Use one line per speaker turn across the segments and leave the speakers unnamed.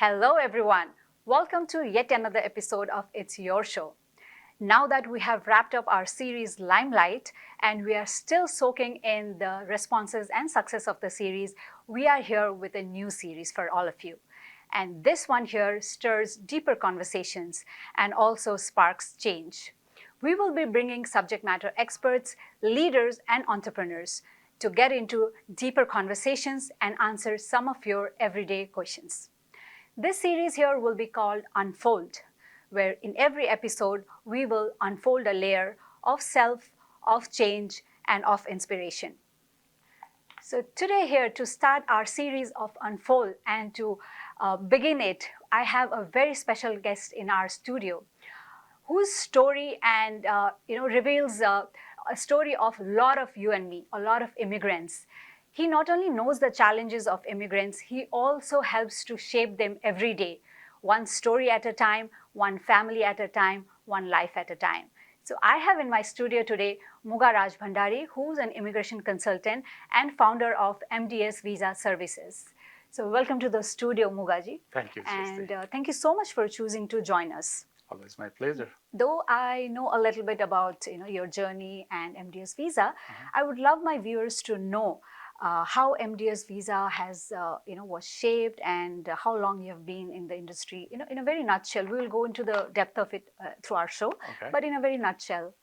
Hello everyone. Welcome to yet another episode of It's Your Show. Now that we have wrapped up our series Limelight and we are still soaking in the responses and success of the series, we are here with a new series for all of you. And this one here stirs deeper conversations and also sparks change. We will be bringing subject matter experts, leaders, and entrepreneurs to get into deeper conversations and answer some of your everyday questions. This series here will be called Unfold, where in every episode we will unfold a layer of self, of change, and of inspiration. So today here to start our series of Unfold and to begin it, I have a very special guest in our studio whose story and reveals a story of a lot of you and me, a lot of immigrants. He not only knows the challenges of immigrants, he also helps to shape them every day, one story at a time, one family at a time, one life at a time. So I have in my studio today Muga Rajbhandari, who's an immigration consultant and founder of MDS Visa Services. So welcome to the studio, Mugaji.
Thank you, Shristi.
And thank you so much for choosing to join us.
Always my pleasure.
Though I know a little bit about your journey and MDS Visa, I would love my viewers to know how MDS Visa has was shaped and how long you have been in the industry. In a very nutshell, we will go into the depth of it through our show.
Okay.
But in a very nutshell.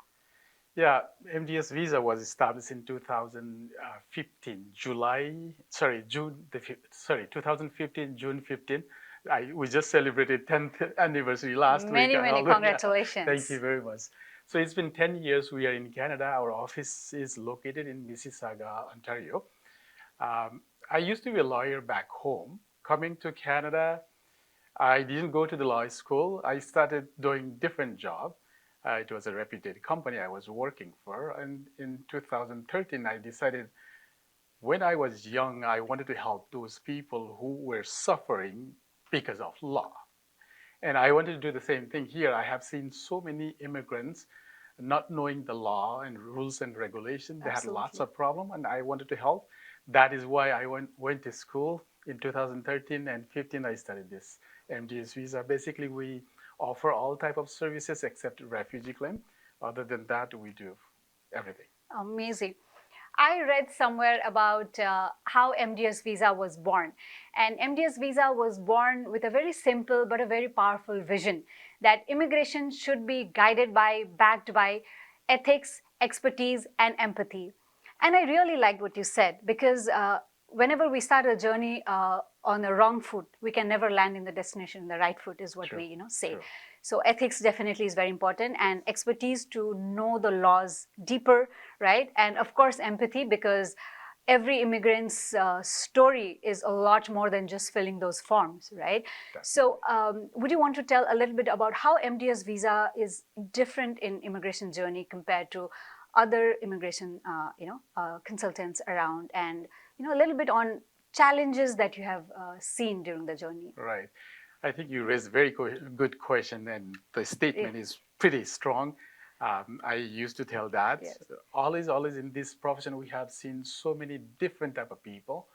Yeah, MDS Visa was established in 2015, 2015, June 15. We just celebrated 10th anniversary last week.
Many congratulations.
Thank you very much. So it's been 10 years we are in Canada. Our office is located in Mississauga, Ontario. I used to be a lawyer back home. Coming to Canada, I didn't go to the law school. I started doing different job. It was a reputed company I was working for. And in 2013, I decided when I was young, I wanted to help those people who were suffering because of law. And I wanted to do the same thing here. I have seen so many immigrants not knowing the law and rules and regulations. They had lots of problems, and I wanted to help. That is why I went to school. In 2013 and 15, I started this MDS Visa. Basically, we offer all type of services except refugee claim. Other than that, we do everything.
Amazing. I read somewhere about how MDS Visa was born. And MDS Visa was born with a very simple but a very powerful vision that immigration should be guided by, backed by ethics, expertise, and empathy. And I really liked what you said because whenever we start a journey on the wrong foot, we can never land in the destination. The right foot is what we say. True. So ethics definitely is very important, and expertise to know the laws deeper, right? And of course, empathy, because every immigrant's story is a lot more than just filling those forms, right? Definitely. So would you want to tell a little bit about how MDS Visa is different in immigration journey compared to other immigration consultants around, and a little bit on challenges that you have seen during the journey?
Right. I think you raised a very good question, and the statement is pretty strong. I used to tell that. Yes. Always in this profession, we have seen so many different type of people.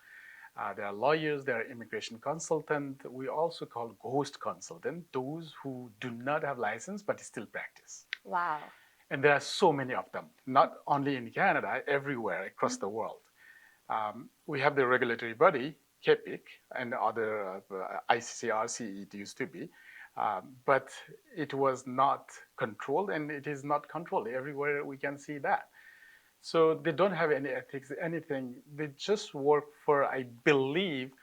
There are lawyers, there are immigration consultants. We also call ghost consultant, those who do not have license but still practice.
Wow.
And there are so many of them, not only in Canada, everywhere across the world. We have the regulatory body, KEPIC, and other ICCRC it used to be, but it was not controlled, and it is not controlled. Everywhere we can see that. So they don't have any ethics, anything. They just work for, I believe,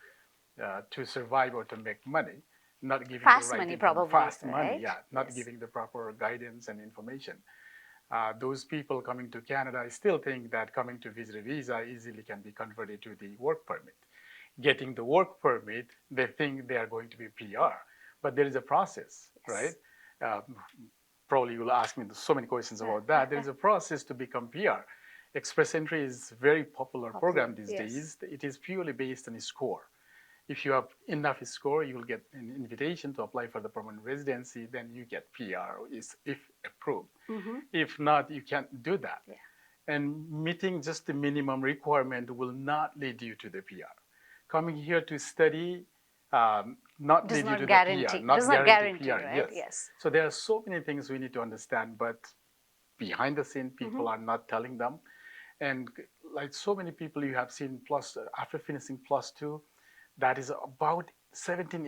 to survive or to make money, not giving
fast
the right
money, probably.
Fast
right?
money, yeah, not giving the proper guidance and information. Those people coming to Canada, I still think that coming to visit a visa easily can be converted to the work permit. Getting the work permit, they think they are going to be PR, but there is a process, yes. Right? Probably you will ask me so many questions about that. There is a process to become PR. Express Entry is a very popular program these days. It is purely based on a score. If you have enough score, you will get an invitation to apply for the permanent residency, then you get PR if approved. If not, you can't do that. Yeah. And meeting just the minimum requirement will not lead you to the PR. Coming here to study not
Does
lead you
not
to
guarantee.
the PR, not
Does not
guarantee
guarantee,
PR.
right?
Yes.
Yes.
So there are so many things we need to understand, but behind the scene, people are not telling them. And like so many people you have seen plus after finishing +2, that is about 17,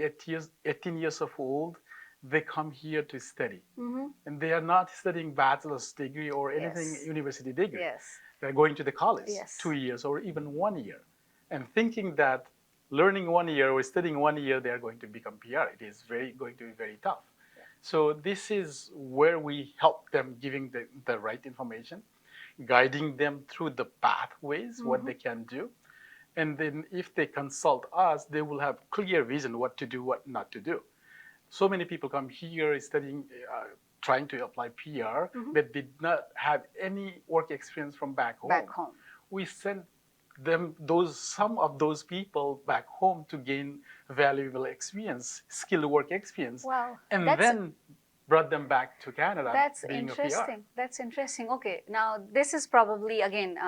18 years of old, they come here to study. And they are not studying bachelor's degree or anything
Yes.
university degree.
Yes.
They're going to the college
Yes.
2 years or even 1 year and thinking that learning 1 year or studying 1 year, they are going to become PR. It is going to be very tough. So this is where we help them giving the right information, guiding them through the pathways, what they can do. And then if they consult us, they will have clear vision what to do, what not to do. So many people come here studying, trying to apply PR, but did not have any work experience from back home.
Back home.
We send them some of those people back home to gain valuable experience, skilled work experience,
Wow.
and then brought them back to Canada.
That's
being
interesting.
A PR.
That's interesting. Okay, now this is probably again,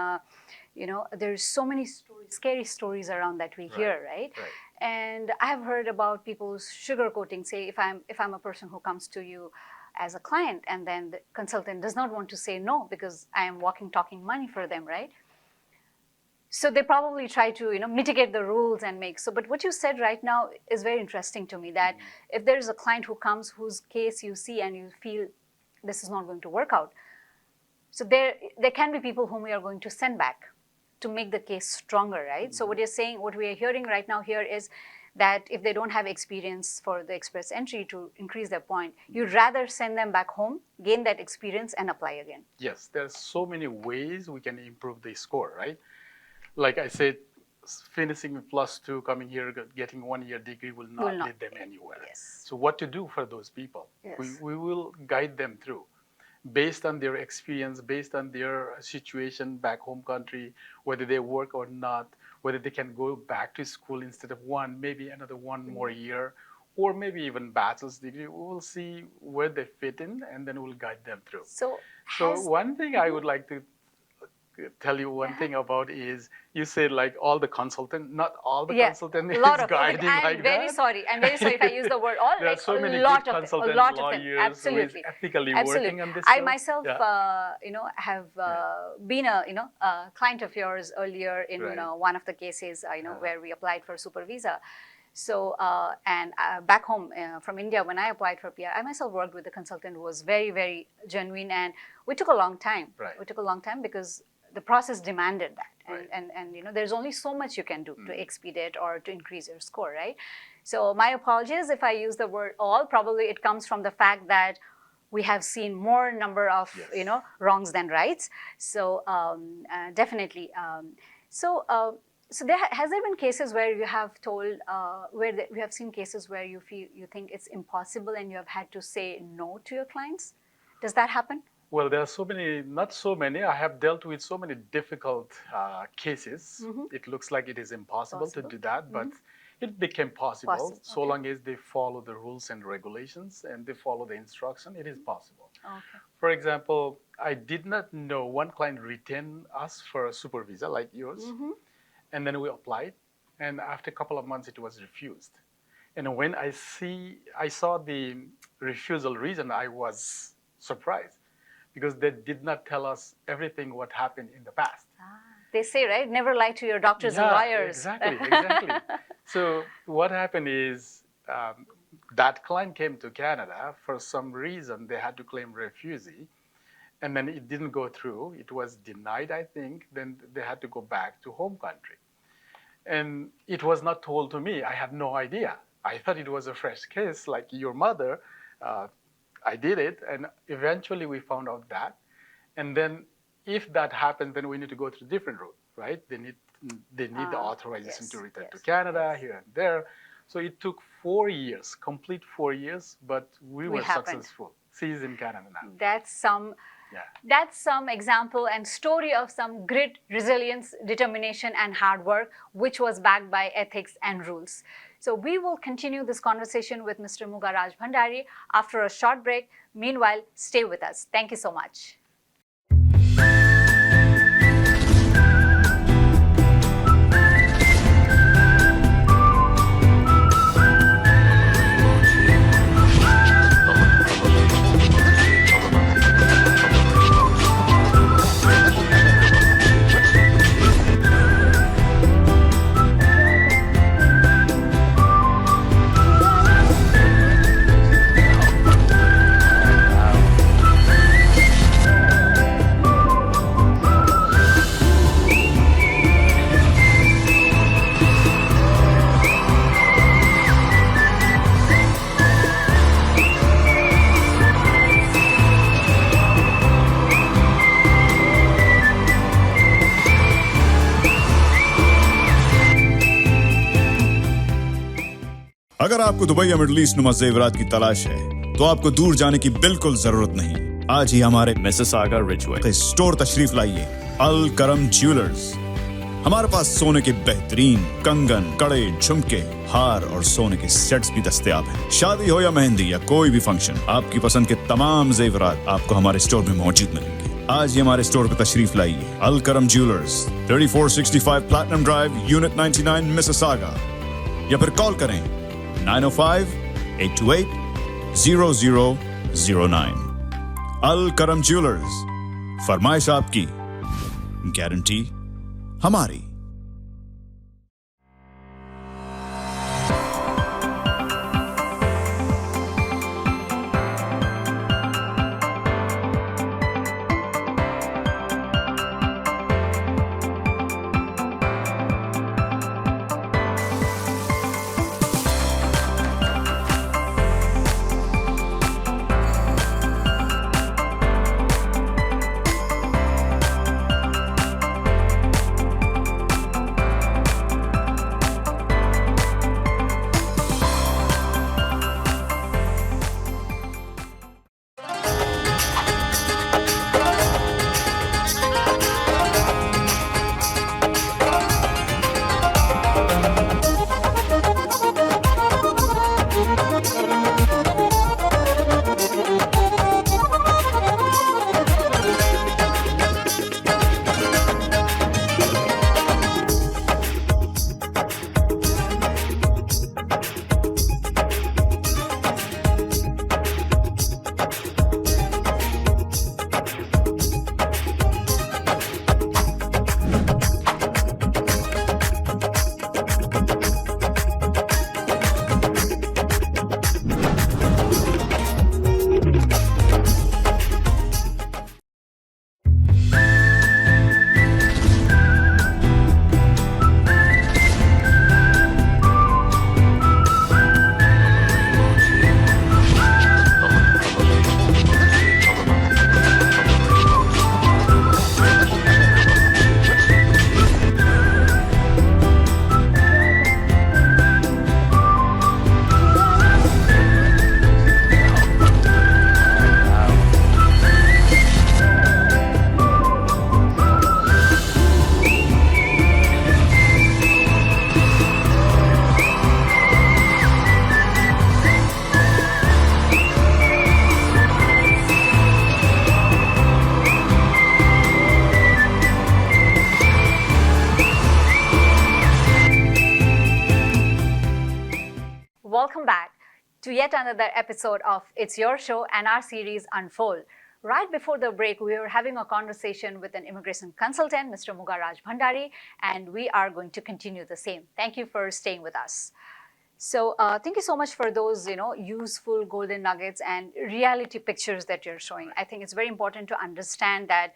there's so many stories, scary stories around that we hear, right? And I have heard about people's sugarcoating. Say, if I'm a person who comes to you as a client, and then the consultant does not want to say no because I am walking, talking money for them, right? So they probably try to mitigate the rules and make so. But what you said right now is very interesting to me. That if there is a client who comes whose case you see and you feel this is not going to work out, so there can be people whom we are going to send back to make the case stronger, right? So what you're saying, what we are hearing right now here is that if they don't have experience for the express entry to increase their point, you'd rather send them back home, gain that experience, and apply again.
Yes, there's so many ways we can improve the score, right? Like I said, finishing with +2, coming here, getting 1 year degree will not lead them anywhere.
Yes.
So what to do for those people?
Yes.
We will guide them through based on their experience, based on their situation back home country, whether they work or not, whether they can go back to school instead of one, maybe another 1 more year, or maybe even bachelor's degree. We will see where they fit in, and then we'll guide them through.
So
one thing I would like to tell you one thing about is you said like all the consultant, not all the consultant is guiding like that.
I'm very sorry if I use the word all.
There are so many
good
consultants, lawyers,
absolutely,
who is ethically working on this.
I myself, have been a client of yours earlier in one of the cases, where we applied for super visa. So, back home from India, when I applied for PR, I myself worked with a consultant who was very, very genuine, and we took a long time. We took a long time because the process demanded that, and there's only so much you can do to expedite or to increase your score, right? So my apologies if I use the word all. Probably it comes from the fact that we have seen more number of wrongs than rights. So definitely. So has there been cases where you have told we have seen cases where you think it's impossible and you have had to say no to your clients? Does that happen?
Well, there are so many, not so many. I have dealt with so many difficult cases. It looks like it is impossible to do that, but it became possible. So long as they follow the rules and regulations and they follow the instruction, it is possible. For example, I did not know one client retained us for a super visa like yours. And then we applied, and after a couple of months, it was refused. And when I saw the refusal reason, I was surprised because they did not tell us everything what happened in the past.
They say, right? Never lie to your doctors and lawyers.
Exactly. So what happened is that client came to Canada. For some reason, they had to claim refugee. And then it didn't go through. It was denied, I think. Then they had to go back to home country. And it was not told to me. I had no idea. I thought it was a fresh case like your mother. I did it, and eventually we found out that. And then if that happens, then we need to go through a different route, right? They need the authorization to return to Canada, here and there. So it took 4 years, complete 4 years, but we were successful. She's in Canada now.
That's some example and story of some grit, resilience, determination, and hard work, which was backed by ethics and rules. So we will continue this conversation with Mr. Muga Rajbhandari after a short break. Meanwhile, stay with us. Thank you so much.
अगर आपको Dubai या middle east नुमा जेवरात की तलाश है तो आपको दूर जाने की बिल्कुल जरूरत नहीं। आज ही हमारे मिसिसागा रिजवे स्टोर तशरीफ लाइए। अल करम ज्वेलर्स। हमारे पास सोने के बेहतरीन कंगन, कड़े, झुमके, हार और सोने के सेट्स भी दस्तयाब हैं। शादी हो या मेहंदी या कोई भी फंक्शन, आपकी पसंद के तमाम जेवरात आपको हमारे स्टोर में मौजूद मिलेंगे। आज ही हमारे स्टोर पर तशरीफ लाइए। अल करम jewellers, 3465 platinum drive, unit 99, Mississauga. या फिर कॉल करें 905-828-0009। अल करम ज्वेलर्स, फरमाइश आपकी, गारंटी हमारी।
Welcome back to yet another episode of It's Your Show and our series Unfold. Right before the break, we were having a conversation with an immigration consultant, Mr. Muga Rajbhandari, and we are going to continue the same. Thank you for staying with us. So thank you so much for those, useful golden nuggets and reality pictures that you're showing. I think it's very important to understand that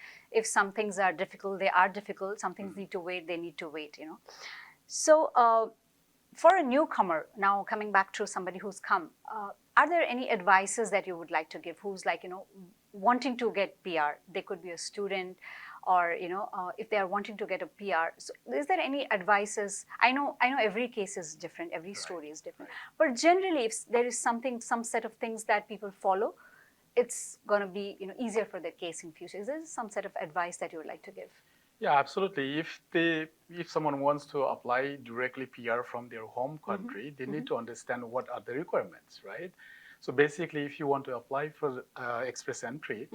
if some things are difficult, they are difficult. Some things need to wait, they need to wait, So for a newcomer, now coming back to somebody who's come, are there any advices that you would like to give who's wanting to get PR? They could be a student or, if they are wanting to get a PR. So is there any advices? I know every case is different, every story is different. But generally, if there is some set of things that people follow, it's going to be easier for their case in future. Is there some set of advice that you would like to give?
Yeah, absolutely. If someone wants to apply directly PR from their home country, they need to understand what are the requirements, right? So basically, if you want to apply for express entry,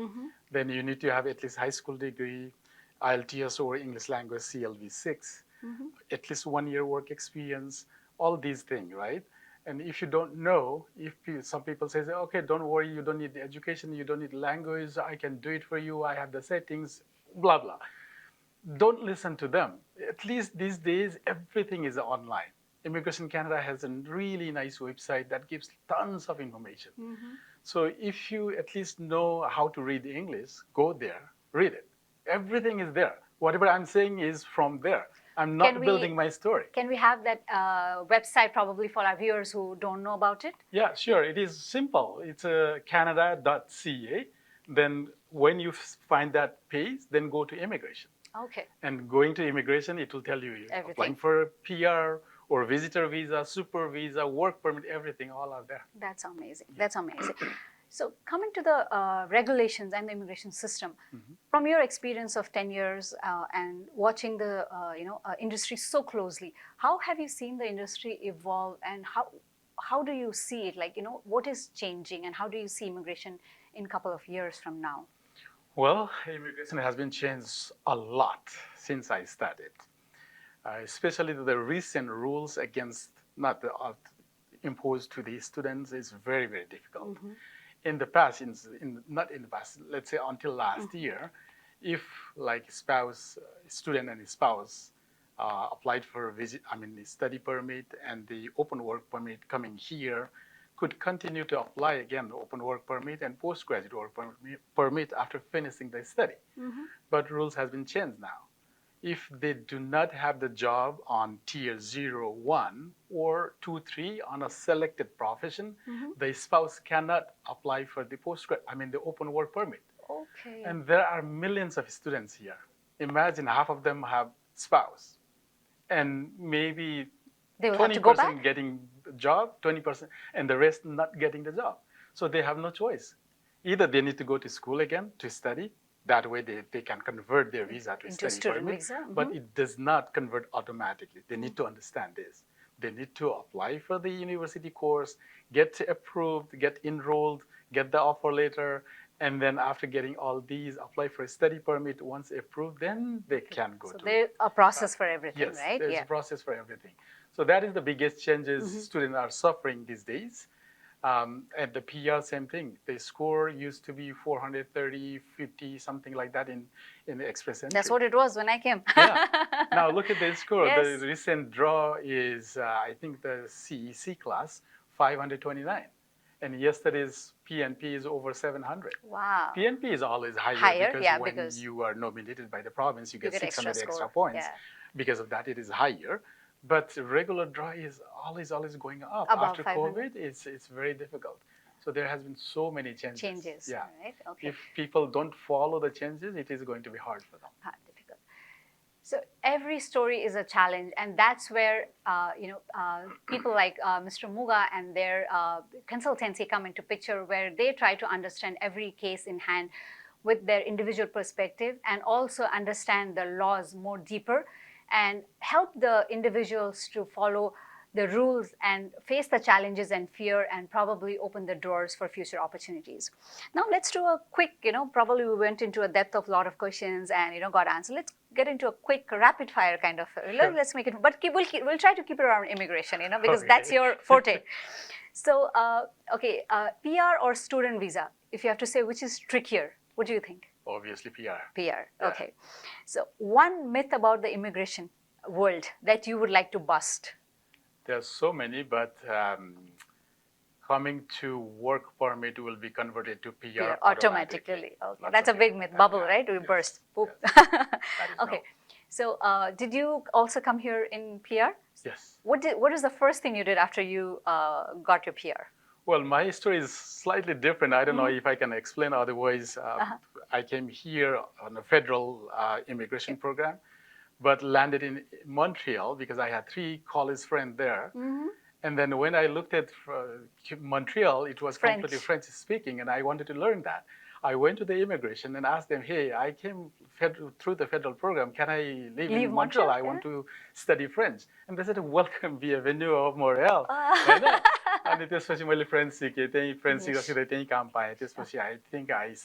then you need to have at least high school degree, IELTS or English language CLV6, at least 1 year work experience, all these things, right? And if you don't know, some people say, okay, don't worry, you don't need the education, you don't need language, I can do it for you, I have the settings, blah, blah. Don't listen to them. At least these days, everything is online. Immigration Canada has a really nice website that gives tons of information. So if you at least know how to read English, go there, read it. Everything is there. Whatever I'm saying is from there. I'm not building my story.
Can we have that website probably for our viewers who don't know about it?
Yeah, sure. It is simple. It's canada.ca. Then when you find that page, then go to immigration.
Okay.
And going to immigration, it will tell you
Everything.
Applying for PR or visitor visa, super visa, work permit, everything, all are there.
That's amazing. That's amazing. So coming to the regulations and the immigration system, from your experience of 10 years and watching the industry so closely, how have you seen the industry evolve, and how do you see it? Like, what is changing, and how do you see immigration in a couple of years from now?
Well, immigration has been changed a lot since I started, especially the recent rules against not the imposed to the students is very, very difficult. In the past, not in the past, let's say until last year, if like student and his spouse applied for a study permit and the open work permit coming here, could continue to apply again the open work permit and postgraduate work permit after finishing their study. But rules has been changed now. If they do not have the job on tier 0, 1 or 2, 3 on a selected profession, the spouse cannot apply for the the open work permit.
Okay.
And there are millions of students here. Imagine half of them have spouse, and maybe
they will have to go
20%
back?
getting the job, 20%, and the rest not getting the job. So they have no choice. Either they need to go to school again to study. That way they can convert their visa to
into
study permit,
visa.
but it does not convert automatically. They need to understand this. They need to apply for the university course, get approved, get enrolled, get the offer letter, and then after getting all these, apply for a study permit. Once approved, then they can go to.
So there's a process for everything,
yes,
right?
There's a process for everything. So that is the biggest changes students are suffering these days. At the PR, same thing. The score used to be 430, 50, something like that in the Express Entry.
That's what it was when I came.
Yeah. Now look at the score.
Yes.
The recent draw is, I think, the CEC class, 529. And yesterday's PNP is over 700.
Wow.
PNP is always higher, because when you are nominated by the province, you get 600 extra points.
Yeah.
Because of that, it is higher. But regular draw is always going up.
About
After
500.
COVID, it's very difficult. So there has been so many changes. Yeah.
Right? Okay.
If people don't follow the changes, it is going to be hard for them.
Difficult. So every story is a challenge, and that's where people like Mr. Muga and their consultancy come into picture, where they try to understand every case in hand with their individual perspective, and also understand the laws more deeper, and help the individuals to follow the rules and face the challenges and fear, and probably open the doors for future opportunities. Now let's do a quick, probably we went into a depth of a lot of questions and got answered. Let's get into a quick rapid fire kind of, let's make it, but we'll try to keep it around immigration, because
Okay.
that's your forte. So, PR or student visa? If you have to say which is trickier, what do you think?
Obviously, PR.
PR,
Yeah.
okay. So one myth about the immigration world that you would like to bust?
There's so many, but coming to work permit will be converted to PR
automatically. Okay.
Lots
That's a
of
big
people
myth.
have
Bubble,
that.
right? We
Yes.
burst. Boop.
Yes. That is
Okay.
no.
So did you also come here in PR?
Yes.
What is the first thing you did after you got your PR?
Well, my story is slightly different. I don't know if I can explain. Otherwise, I came here on a federal immigration program, but landed in Montreal because I had 3 college friends there. And then when I looked at Montreal, it was
French.
completely French speaking, and I wanted to learn that. I went to the immigration and asked them, hey, I came through the federal program. Can I live in Montreal? I want to study French. And they said, welcome, bienvenue of Montreal. अनि त्यसपछि मैले French सिकेँ त्यही French सिक्दाखेरि त्यही काम पाएँ त्यसपछि I think I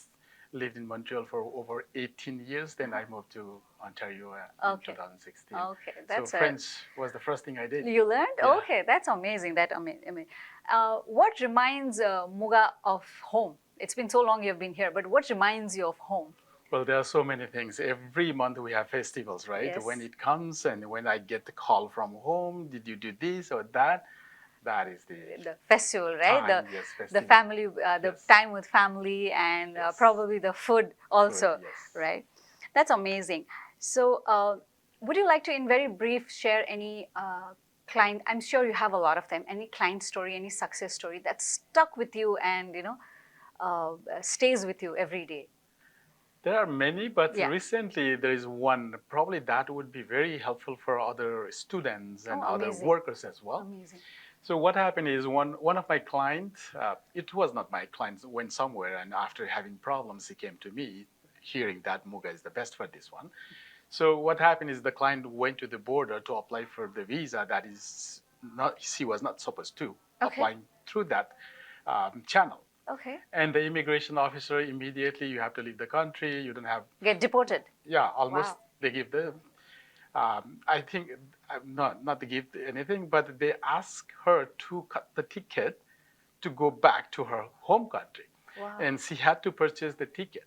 lived in Montreal for over 18 years. Then I moved to Ontario in 2016.
Okay, that's
so French was the first thing I did.
You learned?
Yeah.
Okay, that's amazing. What reminds Muga of home? It's been so long you've been here, but what reminds you of home?
Well, there are so many things. Every month we have festivals, right?
Yes.
When it comes and when I get the call from home, did you do this or that? That is the
festival, right?
time, yes,
The
festival.
family, the
Yes.
time with family, and
Yes.
probably the food also,
Food, yes.
right? That's amazing. So, would you like to, in very brief, share any client? I'm sure you have a lot of them. Any client story, any success story that stuck with you and stays with you every day?
There are many, but
Yeah.
recently there is one. Probably that would be very helpful for other students and
Oh,
other
amazing.
workers as well.
Amazing.
So what happened is one of my clients, it was not my client, went somewhere, and after having problems, he came to me, hearing that Muga is the best for this one. So what happened is the client went to the border to apply for the visa that is not, he was not supposed to, applying through that channel.
Okay.
And the immigration officer immediately, you have to leave the country. You don't have,
Get deported.
yeah, almost.
Wow.
They give the, I think, not to give anything, but they ask her to cut the ticket to go back to her home country.
Wow.
And she had to purchase the ticket.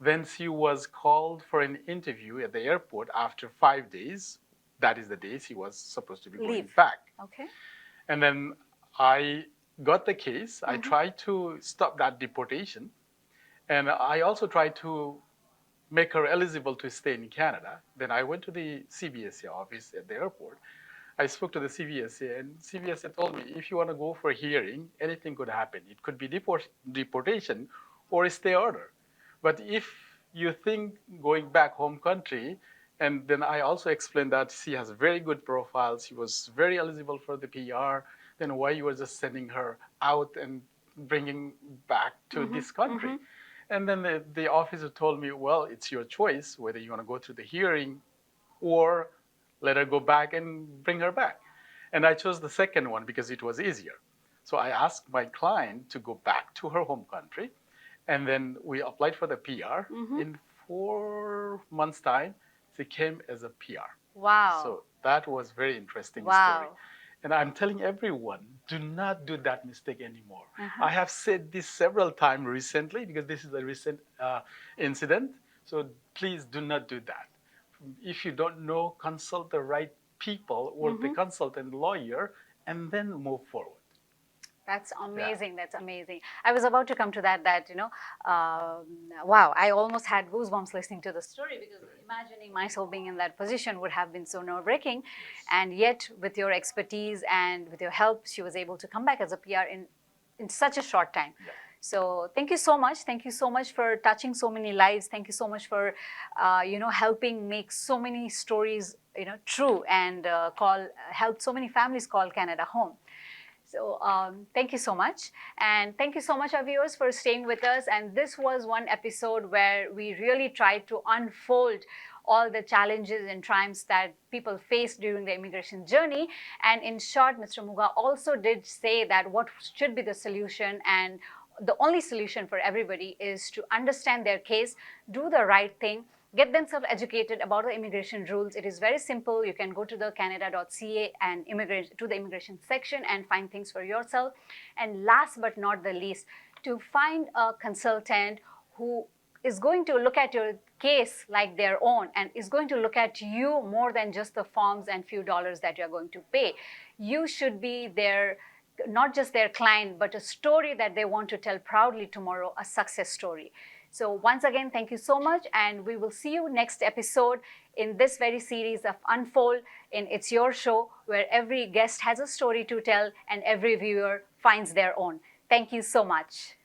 Then she was called for an interview at the airport after 5 days. That is the day she was supposed to be going back.
Okay.
And then I got the case. I tried to stop that deportation. And I also tried to make her eligible to stay in Canada. Then I went to the CBSA office at the airport. I spoke to the CBSA, and CBSA told me, if you want to go for a hearing, anything could happen. It could be deportation or a stay order. But if you think going back home country, and then I also explained that she has a very good profile, she was very eligible for the PR, then why you were just sending her out and bringing back to this country? And then the officer told me, well, it's your choice whether you want to go through the hearing or let her go back and bring her back. And I chose the second one because it was easier. So I asked my client to go back to her home country, and then we applied for the PR. In 4 months' time, she came as a PR.
Wow.
So that was very interesting
Wow.
story. And I'm telling everyone, do not do that mistake anymore. I have said this several times recently because this is a recent incident. So please do not do that. If you don't know, consult the right people or the consultant lawyer and then move forward.
That's amazing. That's amazing. I was about to come to that, wow, I almost had goosebumps listening to the story because imagining myself being in that position would have been so nerve-wracking. And yet, with your expertise and with your help, she was able to come back as a PR in such a short time.
Yeah.
So thank you so much. Thank you so much for touching so many lives. Thank you so much for, helping make so many stories, true and help so many families call Canada home. So thank you so much. And thank you so much, our viewers, for staying with us. And this was one episode where we really tried to unfold all the challenges and triumphs that people face during the immigration journey. And in short, Mr. Muga also did say that what should be the solution, and the only solution for everybody is to understand their case, do the right thing, get themselves educated about the immigration rules. It is very simple. You can go to the canada.ca and to the immigration section and find things for yourself. And last but not the least, to find a consultant who is going to look at your case like their own and is going to look at you more than just the forms and few dollars that you're going to pay. You should be their, not just their client, but a story that they want to tell proudly tomorrow, a success story. So once again, thank you so much, and we will see you next episode in this very series of Unfold in It's Your Show, where every guest has a story to tell and every viewer finds their own. Thank you so much.